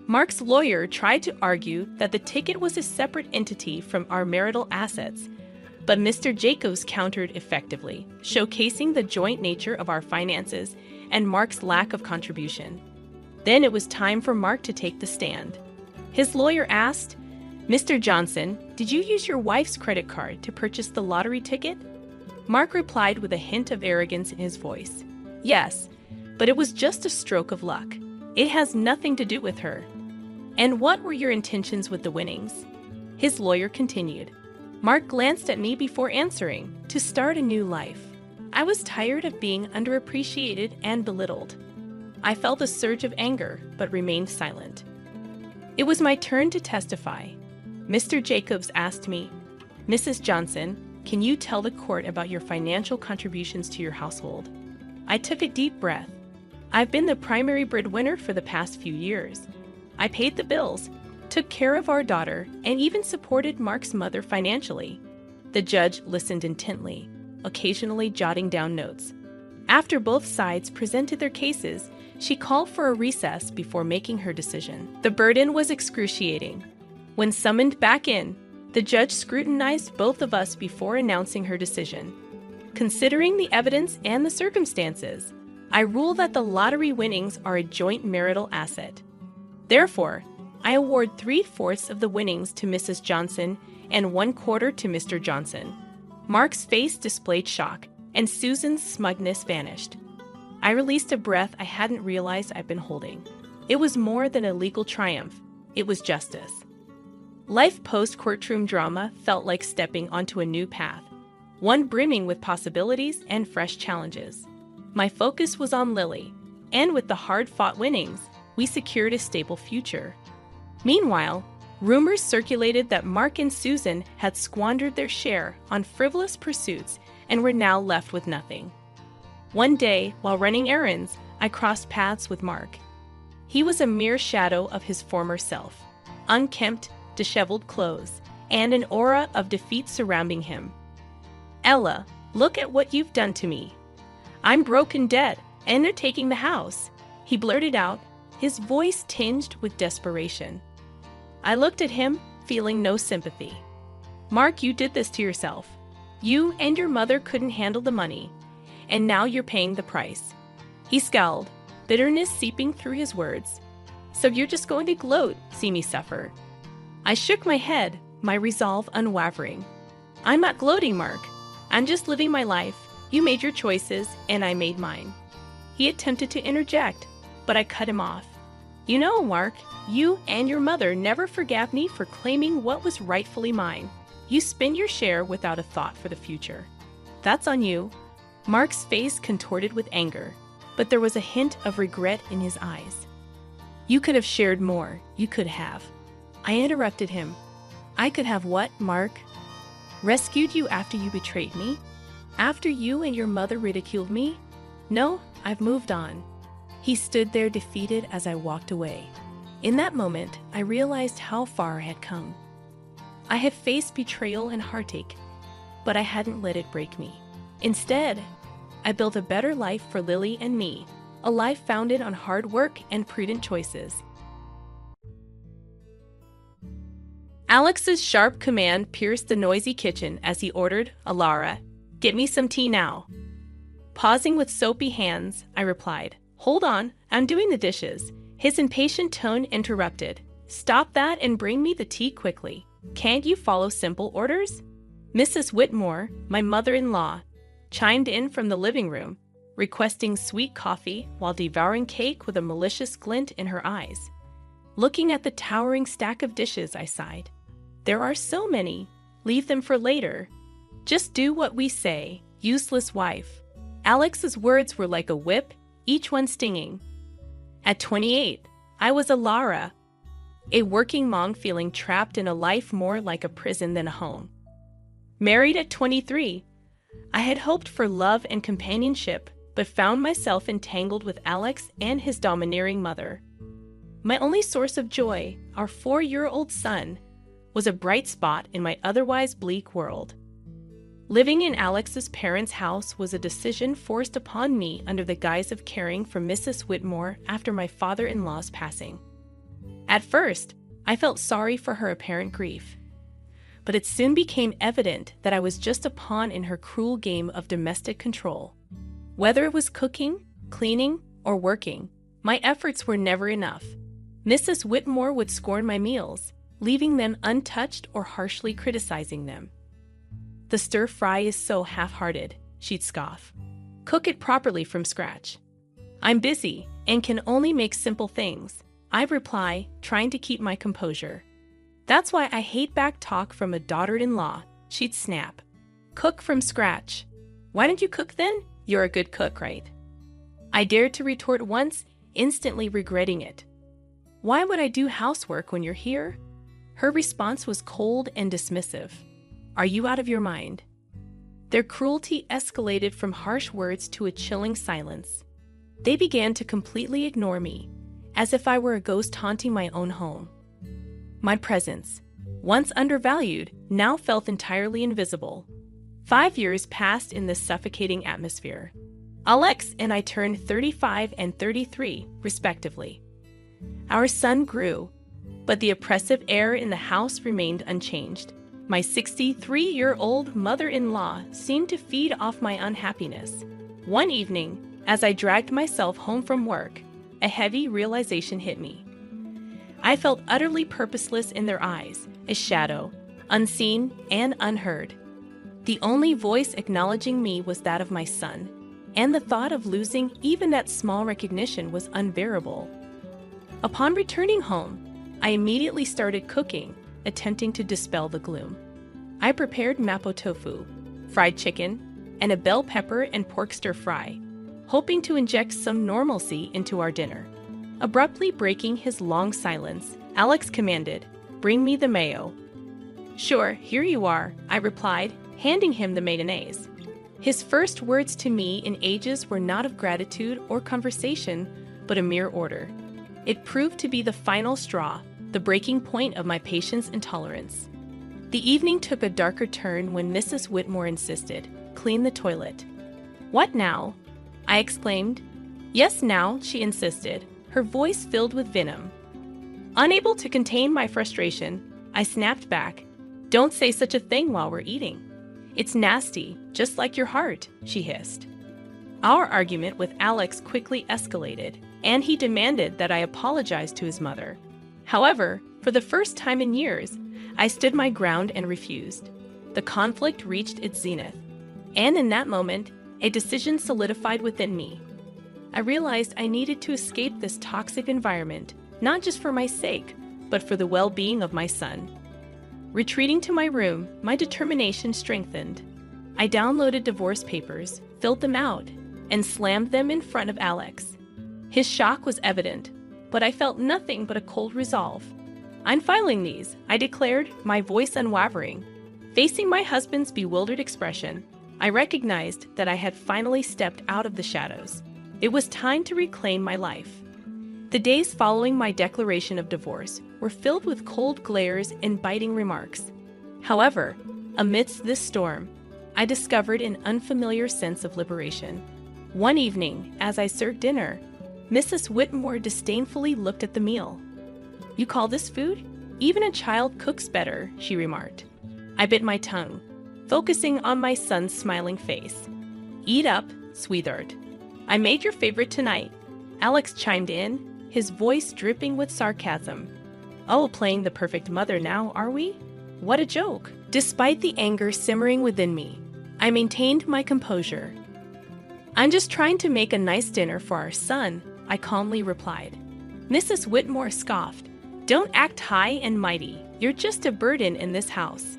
B: Mark's lawyer tried to argue that the ticket was a separate entity from our marital assets, but Mr. Jacobs countered effectively, showcasing the joint nature of our finances and Mark's lack of contribution. Then it was time for Mark to take the stand. His lawyer asked, Mr. Johnson, did you use your wife's credit card to purchase the lottery ticket? Mark replied with a hint of arrogance in his voice. Yes, but it was just a stroke of luck. It has nothing to do with her. And what were your intentions with the winnings? His lawyer continued. Mark glanced at me before answering, to start a new life. I was tired of being underappreciated and belittled. I felt a surge of anger, but remained silent. It was my turn to testify. Mr. Jacobs asked me, Mrs. Johnson, can you tell the court about your financial contributions to your household? I took a deep breath. I've been the primary breadwinner for the past few years. I paid the bills, took care of our daughter, and even supported Mark's mother financially. The judge listened intently, occasionally jotting down notes. After both sides presented their cases, she called for a recess before making her decision. The burden was excruciating. When summoned back in, the judge scrutinized both of us before announcing her decision. Considering the evidence and the circumstances, I rule that the lottery winnings are a joint marital asset. Therefore, I award 3/4 of the winnings to Mrs. Johnson and 1/4 to Mr. Johnson. Mark's face displayed shock, and Susan's smugness vanished. I released a breath I hadn't realized I'd been holding. It was more than a legal triumph. It was justice. Life post-courtroom drama felt like stepping onto a new path, one brimming with possibilities and fresh challenges. My focus was on Lily, and with the hard-fought winnings, we secured a stable future. Meanwhile, rumors circulated that Mark and Susan had squandered their share on frivolous pursuits and were now left with nothing. One day, while running errands, I crossed paths with Mark. He was a mere shadow of his former self, unkempt, disheveled clothes, and an aura of defeat surrounding him. "Ella, look at what you've done to me. I'm broke and dead, and they're taking the house," he blurted out, his voice tinged with desperation. I looked at him, feeling no sympathy. "Mark, you did this to yourself. You and your mother couldn't handle the money, and now you're paying the price." He scowled, bitterness seeping through his words. "So you're just going to gloat, see me suffer?" I shook my head, my resolve unwavering. "I'm not gloating, Mark. I'm just living my life. You made your choices, and I made mine." He attempted to interject, but I cut him off. "You know, Mark, you and your mother never forgave me for claiming what was rightfully mine. You spend your share without a thought for the future. That's on you." Mark's face contorted with anger, but there was a hint of regret in his eyes. "You could have shared more. You could have." I interrupted him. "I could have what, Mark? Rescued you after you betrayed me? After you and your mother ridiculed me? No, I've moved on." He stood there defeated as I walked away. In that moment, I realized how far I had come. I had faced betrayal and heartache, but I hadn't let it break me. Instead, I built a better life for Lily and me, a life founded on hard work and prudent choices. Alex's sharp command pierced the noisy kitchen as he ordered, "Alara, get me some tea now." Pausing with soapy hands, I replied, "Hold on, I'm doing the dishes." His impatient tone interrupted. "Stop that and bring me the tea quickly. Can't you follow simple orders?" Mrs. Whitmore, my mother-in-law, chimed in from the living room, requesting sweet coffee while devouring cake with a malicious glint in her eyes. Looking at the towering stack of dishes, I sighed. "There are so many. Leave them for later. Just do what we say, useless wife." Alex's words were like a whip, each one stinging. At 28, I was a Lara, a working mom feeling trapped in a life more like a prison than a home. Married at 23, I had hoped for love and companionship, but found myself entangled with Alex and his domineering mother. My only source of joy, our 4-year-old son, was a bright spot in my otherwise bleak world. Living in Alex's parents' house was a decision forced upon me under the guise of caring for Mrs. Whitmore after my father-in-law's passing. At first, I felt sorry for her apparent grief, but it soon became evident that I was just a pawn in her cruel game of domestic control. Whether it was cooking, cleaning, or working, my efforts were never enough. Mrs. Whitmore would scorn my meals, leaving them untouched or harshly criticizing them. "The stir-fry is so half-hearted," she'd scoff. "Cook it properly from scratch." "I'm busy and can only make simple things," I'd reply, trying to keep my composure. "That's why I hate back talk from a daughter-in-law," she'd snap. "Cook from scratch. Why don't you cook then? You're a good cook, right?" I dared to retort once, instantly regretting it. "Why would I do housework when you're here?" Her response was cold and dismissive. "Are you out of your mind?" Their cruelty escalated from harsh words to a chilling silence. They began to completely ignore me, as if I were a ghost haunting my own home. My presence, once undervalued, now felt entirely invisible. 5 years passed in this suffocating atmosphere. Alex and I turned 35 and 33, respectively. Our son grew, but the oppressive air in the house remained unchanged. My 63-year-old mother-in-law seemed to feed off my unhappiness. One evening, As I dragged myself home from work, a heavy realization hit me. I felt utterly purposeless in their eyes, a shadow, unseen and unheard. The only voice acknowledging me was that of my son, and the thought of losing even that small recognition was unbearable. Upon returning home, I immediately started cooking, attempting to dispel the gloom. I prepared mapo tofu, fried chicken, and a bell pepper and pork stir-fry, hoping to inject some normalcy into our dinner. Abruptly breaking his long silence, Alex commanded, "Bring me the mayo." "Sure, here you are," I replied, handing him the mayonnaise. His first words to me in ages were not of gratitude or conversation, but a mere order. It proved to be the final straw, the breaking point of my patience and tolerance. The evening took a darker turn when Mrs. Whitmore insisted, "Clean the toilet." "What now?" I exclaimed. "Yes, now," she insisted, her voice filled with venom. Unable to contain my frustration, I snapped back, "Don't say such a thing while we're eating. It's nasty, just like your heart," she hissed. Our argument with Alex quickly escalated, and he demanded that I apologize to his mother. However, for the first time in years, I stood my ground and refused. The conflict reached its zenith, and in that moment, a decision solidified within me. I realized I needed to escape this toxic environment, not just for my sake, but for the well-being of my son. Retreating to my room, my determination strengthened. I downloaded divorce papers, filled them out, and slammed them in front of Alex. His shock was evident, but I felt nothing but a cold resolve. "I'm filing these," I declared, my voice unwavering. Facing my husband's bewildered expression, I recognized that I had finally stepped out of the shadows. It was time to reclaim my life. The days following my declaration of divorce were filled with cold glares and biting remarks. However, amidst this storm, I discovered an unfamiliar sense of liberation. One evening, as I served dinner, Mrs. Whitmore disdainfully looked at the meal. "You call this food? Even a child cooks better," she remarked. I bit my tongue, focusing on my son's smiling face. "Eat up, sweetheart. I made your favorite tonight," Alex chimed in, his voice dripping with sarcasm. "Oh, playing the perfect mother now, are we? What a joke." Despite the anger simmering within me, I maintained my composure. "I'm just trying to make a nice dinner for our son," I calmly replied. Mrs. Whitmore scoffed. "Don't act high and mighty. You're just a burden in this house."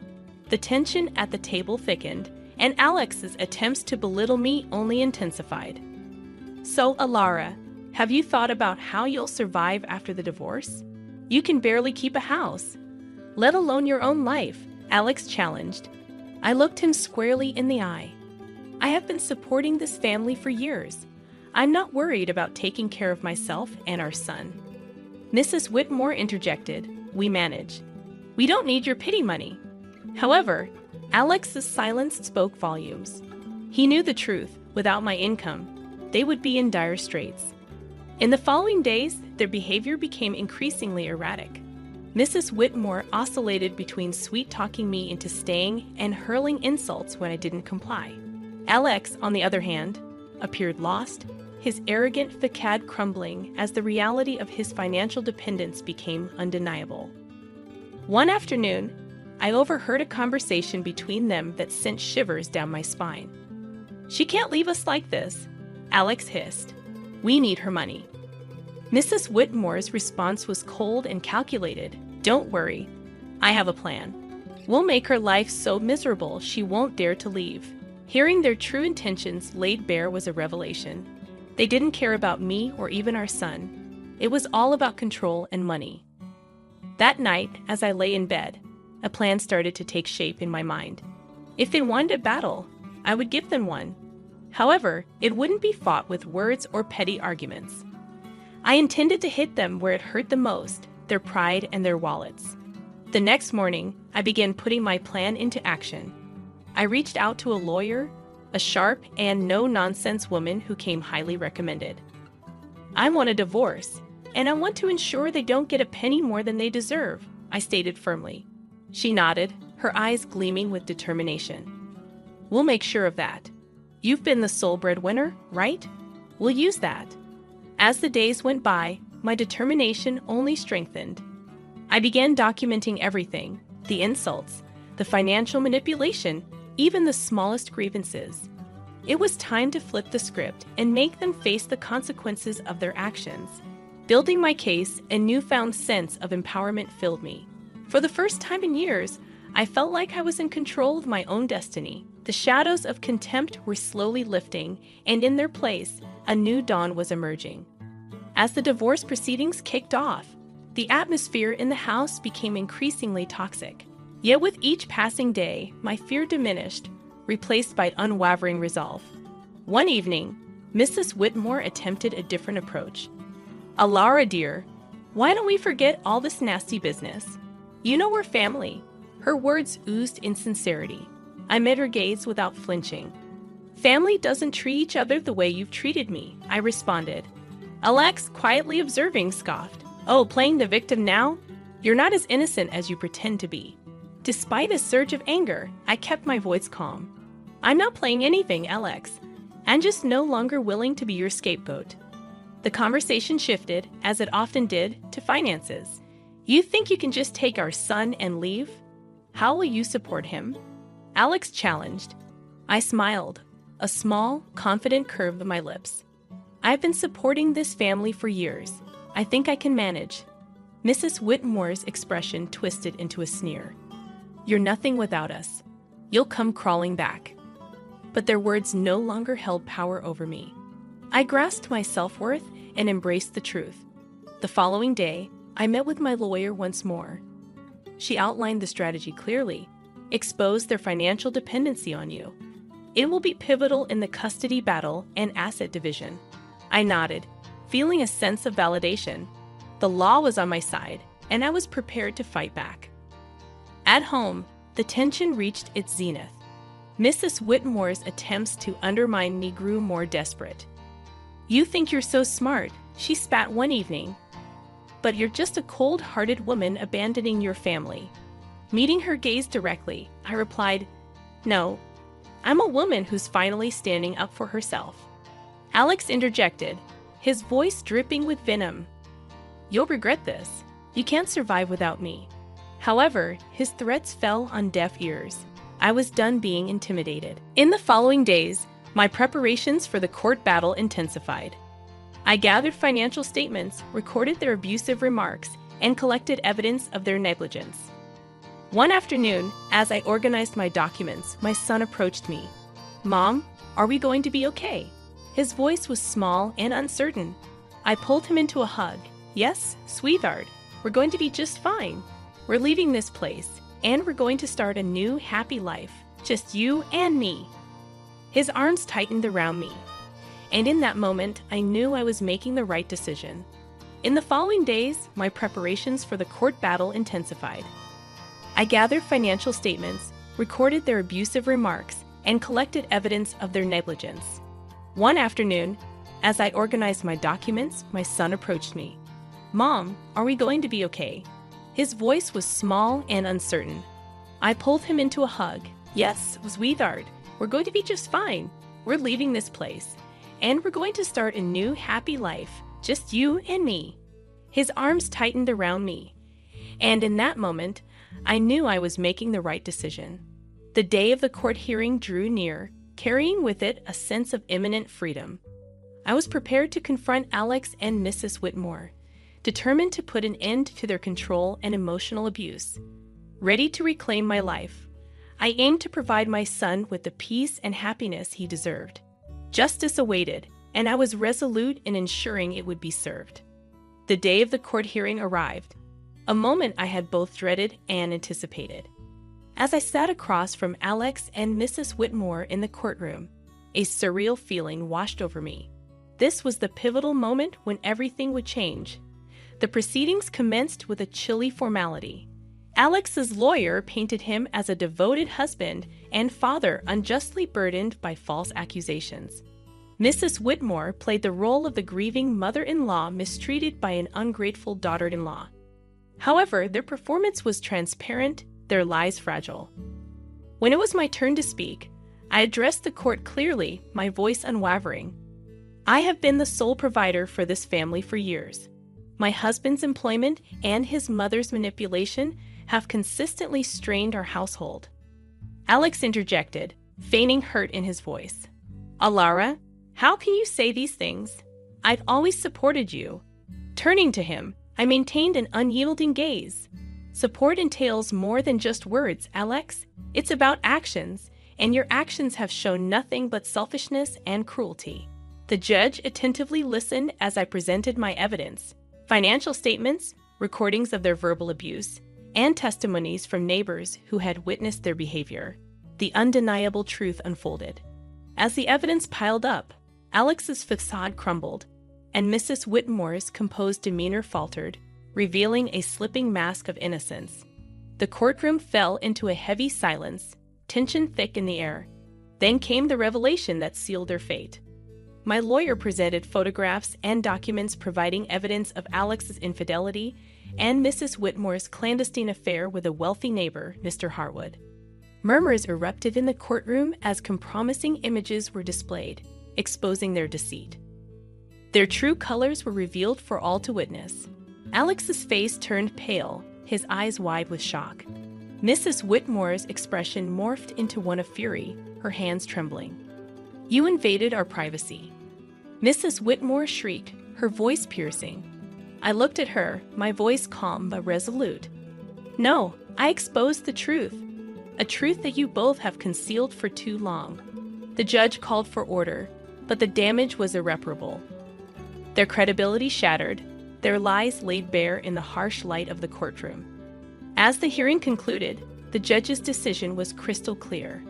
B: The tension at the table thickened, and Alex's attempts to belittle me only intensified. "So, Alara, have you thought about how you'll survive after the divorce? You can barely keep a house, let alone your own life," Alex challenged. I looked him squarely in the eye. "I have been supporting this family for years. I'm not worried about taking care of myself and our son." Mrs. Whitmore interjected, "We manage. We don't need your pity money." However, Alex's silence spoke volumes. He knew the truth. Without my income, they would be in dire straits. In the following days, their behavior became increasingly erratic. Mrs. Whitmore oscillated between sweet-talking me into staying and hurling insults when I didn't comply. Alex, on the other hand, appeared lost, his arrogant facade crumbling as the reality of his financial dependence became undeniable. One afternoon, I overheard a conversation between them that sent shivers down my spine. "She can't leave us like this," Alex hissed. "We need her money." Mrs. Whitmore's response was cold and calculated. "Don't worry, I have a plan. We'll make her life so miserable she won't dare to leave." Hearing their true intentions laid bare was a revelation. They didn't care about me or even our son. It was all about control and money. That night, as I lay in bed, a plan started to take shape in my mind. If they wanted a battle, I would give them one. However, it wouldn't be fought with words or petty arguments. I intended to hit them where it hurt the most, their pride and their wallets. The next morning, I began putting my plan into action. I reached out to a lawyer, a sharp and no-nonsense woman who came highly recommended. "I want a divorce, and I want to ensure they don't get a penny more than they deserve," I stated firmly. She nodded, her eyes gleaming with determination. "We'll make sure of that. You've been the sole breadwinner, right?" We'll use that. As the days went by, my determination only strengthened. I began documenting everything, the insults, the financial manipulation, even the smallest grievances. It was time to flip the script and make them face the consequences of their actions. Building my case, a newfound sense of empowerment filled me. For the first time in years, I felt like I was in control of my own destiny. The shadows of contempt were slowly lifting, and in their place, a new dawn was emerging. As the divorce proceedings kicked off, the atmosphere in the house became increasingly toxic. Yet with each passing day, my fear diminished, replaced by unwavering resolve. One evening, Mrs. Whitmore attempted a different approach. "Alara, dear, why don't we forget all this nasty business? You know we're family." Her words oozed insincerity. I met her gaze without flinching. "Family doesn't treat each other the way you've treated me," I responded. Alex, quietly observing, scoffed. "Oh, playing the victim now? You're not as innocent as you pretend to be." Despite a surge of anger, I kept my voice calm. "I'm not playing anything, Alex. I'm just no longer willing to be your scapegoat." The conversation shifted, as it often did, to finances. "You think you can just take our son and leave? How will you support him?" Alex challenged. I smiled, a small, confident curve of my lips. "I've been supporting this family for years. I think I can manage." Mrs. Whitmore's expression twisted into a sneer. "You're nothing without us. You'll come crawling back." But their words no longer held power over me. I grasped my self-worth and embraced the truth. The following day, I met with my lawyer once more. She outlined the strategy clearly. Expose their financial dependency on you. It will be pivotal in the custody battle and asset division. I nodded, feeling a sense of validation. The law was on my side, and I was prepared to fight back. At home, the tension reached its zenith. Mrs. Whitmore's attempts to undermine me grew more desperate. "You think you're so smart," she spat one evening, "but you're just a cold-hearted woman abandoning your family." Meeting her gaze directly, I replied, "No, I'm a woman who's finally standing up for herself." Alex interjected, his voice dripping with venom. "You'll regret this. You can't survive without me." However, his threats fell on deaf ears. I was done being intimidated. In the following days, my preparations for the court battle intensified. I gathered financial statements, recorded their abusive remarks, and collected evidence of their negligence. One afternoon, as I organized my documents, my son approached me. "Mom, are we going to be okay?" His voice was small and uncertain. I pulled him into a hug. "Yes, sweetheart, we're going to be just fine. We're leaving this place, and we're going to start a new, happy life, just you and me." His arms tightened around me, and in that moment, I knew I was making the right decision. In the following days, my preparations for the court battle intensified. I gathered financial statements, recorded their abusive remarks, and collected evidence of their negligence. One afternoon, as I organized my documents, my son approached me. "Mom, are we going to be okay?" His voice was small and uncertain. I pulled him into a hug. "Yes, sweetheart, we're going to be just fine. We're leaving this place, and we're going to start a new, happy life, just you and me." His arms tightened around me, and in that moment, I knew I was making the right decision. The day of the court hearing drew near, carrying with it a sense of imminent freedom. I was prepared to confront Alex and Mrs. Whitmore, determined to put an end to their control and emotional abuse. Ready to reclaim my life, I aimed to provide my son with the peace and happiness he deserved. Justice awaited, and I was resolute in ensuring it would be served. The day of the court hearing arrived, a moment I had both dreaded and anticipated. As I sat across from Alex and Mrs. Whitmore in the courtroom, a surreal feeling washed over me. This was the pivotal moment when everything would change. The proceedings commenced with a chilly formality. Alex's lawyer painted him as a devoted husband and father unjustly burdened by false accusations. Mrs. Whitmore played the role of the grieving mother-in-law mistreated by an ungrateful daughter-in-law. However, their performance was transparent, their lies fragile. When it was my turn to speak, I addressed the court clearly, my voice unwavering. I have been the sole provider for this family for years. My husband's employment and his mother's manipulation have consistently strained our household. Alex interjected, feigning hurt in his voice. Alara, how can you say these things? I've always supported you. Turning to him, I maintained an unyielding gaze. Support entails more than just words, Alex. It's about actions, and your actions have shown nothing but selfishness and cruelty. The judge attentively listened as I presented my evidence, financial statements, recordings of their verbal abuse, and testimonies from neighbors who had witnessed their behavior. The undeniable truth unfolded. As the evidence piled up, Alex's facade crumbled, and Mrs. Whitmore's composed demeanor faltered, revealing a slipping mask of innocence. The courtroom fell into a heavy silence, tension thick in the air. Then came the revelation that sealed their fate. My lawyer presented photographs and documents providing evidence of Alex's infidelity and Mrs. Whitmore's clandestine affair with a wealthy neighbor, Mr. Harwood. Murmurs erupted in the courtroom as compromising images were displayed, exposing their deceit. Their true colors were revealed for all to witness. Alex's face turned pale, his eyes wide with shock. Mrs. Whitmore's expression morphed into one of fury, her hands trembling. You invaded our privacy. Mrs. Whitmore shrieked, her voice piercing. I looked at her, my voice calm but resolute. No, I exposed the truth. A truth that you both have concealed for too long. The judge called for order, but the damage was irreparable. Their credibility shattered, their lies laid bare in the harsh light of the courtroom. As the hearing concluded, the judge's decision was crystal clear.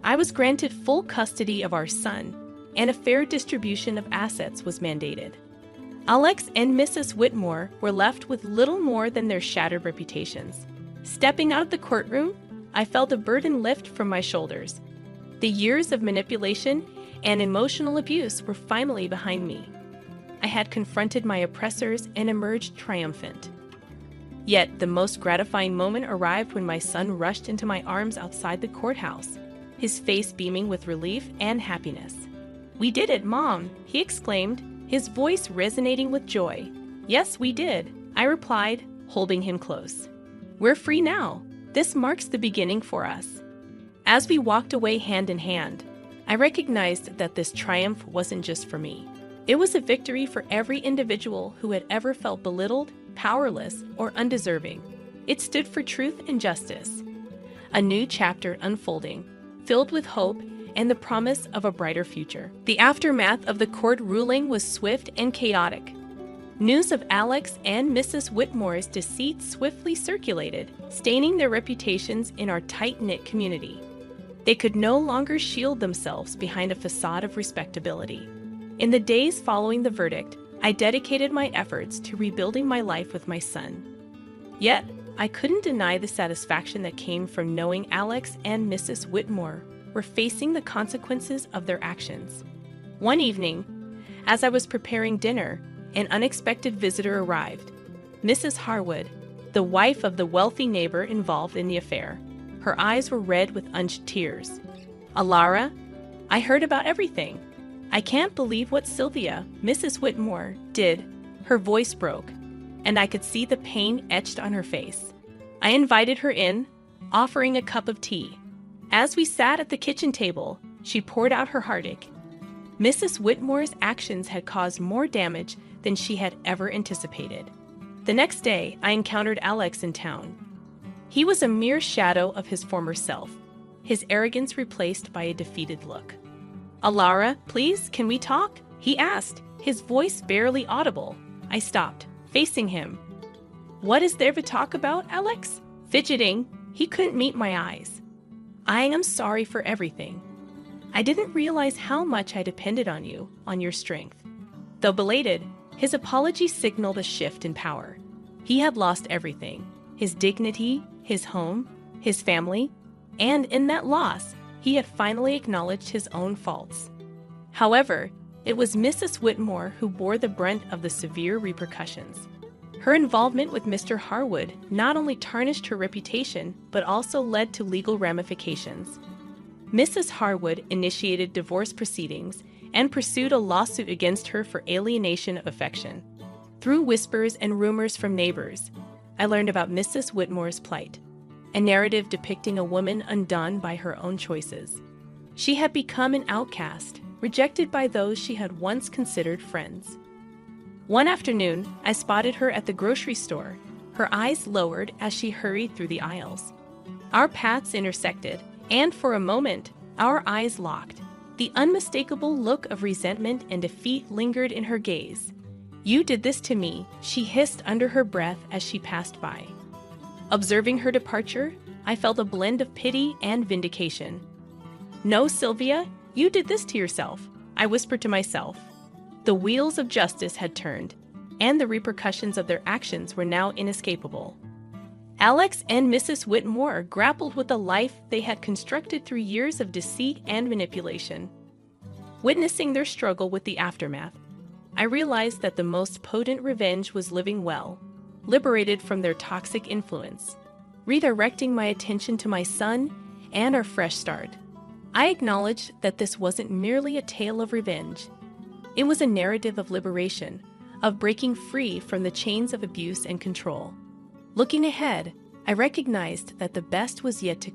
B: I was granted full custody of our son, and a fair distribution of assets was mandated. Alex and Mrs. Whitmore were left with little more than their shattered reputations. Stepping out of the courtroom, I felt a burden lift from my shoulders. The years of manipulation and emotional abuse were finally behind me. I had confronted my oppressors and emerged triumphant. Yet the most gratifying moment arrived when my son rushed into my arms outside the courthouse, his face beaming with relief and happiness. We did it, Mom, he exclaimed, his voice resonating with joy. Yes, we did, I replied, holding him close. We're free now. This marks the beginning for us. As we walked away hand in hand, I recognized that this triumph wasn't just for me. It was a victory for every individual who had ever felt belittled, powerless, or undeserving. It stood for truth and justice. A new chapter unfolding, filled with hope and the promise of a brighter future. The aftermath of the court ruling was swift and chaotic. News of Alex and Mrs. Whitmore's deceit swiftly circulated, staining their reputations in our tight-knit community. They could no longer shield themselves behind a facade of respectability. In the days following the verdict, I dedicated my efforts to rebuilding my life with my son. Yet, I couldn't deny the satisfaction that came from knowing Alex and Mrs. Whitmore were facing the consequences of their actions. One evening, as I was preparing dinner, an unexpected visitor arrived. Mrs. Harwood, the wife of the wealthy neighbor involved in the affair. Her eyes were red with unshed tears. Alara, I heard about everything. I can't believe what Sylvia, Mrs. Whitmore, did. Her voice broke, and I could see the pain etched on her face. I invited her in, offering a cup of tea. As we sat at the kitchen table, she poured out her heartache. Mrs. Whitmore's actions had caused more damage than she had ever anticipated. The next day, I encountered Alex in town. He was a mere shadow of his former self, his arrogance replaced by a defeated look. Alara, please, can we talk? He asked, his voice barely audible. I stopped, facing him. What is there to talk about, Alex? Fidgeting, he couldn't meet my eyes. I am sorry for everything. I didn't realize how much I depended on you, on your strength. Though belated, his apology signaled a shift in power. He had lost everything, his dignity, his home, his family, and in that loss, he had finally acknowledged his own faults. However, it was Mrs. Whitmore who bore the brunt of the severe repercussions. Her involvement with Mr. Harwood not only tarnished her reputation, but also led to legal ramifications. Mrs. Harwood initiated divorce proceedings and pursued a lawsuit against her for alienation of affection. Through whispers and rumors from neighbors, I learned about Mrs. Whitmore's plight, a narrative depicting a woman undone by her own choices. She had become an outcast, rejected by those she had once considered friends. One afternoon, I spotted her at the grocery store, her eyes lowered as she hurried through the aisles. Our paths intersected, and for a moment, our eyes locked. The unmistakable look of resentment and defeat lingered in her gaze. "You did this to me," she hissed under her breath as she passed by. Observing her departure, I felt a blend of pity and vindication. "No, Sylvia, you did this to yourself," I whispered to myself. The wheels of justice had turned, and the repercussions of their actions were now inescapable. Alex and Mrs. Whitmore grappled with the life they had constructed through years of deceit and manipulation. Witnessing their struggle with the aftermath, I realized that the most potent revenge was living well, liberated from their toxic influence, redirecting my attention to my son and our fresh start. I acknowledged that this wasn't merely a tale of revenge. It was a narrative of liberation, of breaking free from the chains of abuse and control. Looking ahead, I recognized that the best was yet to come.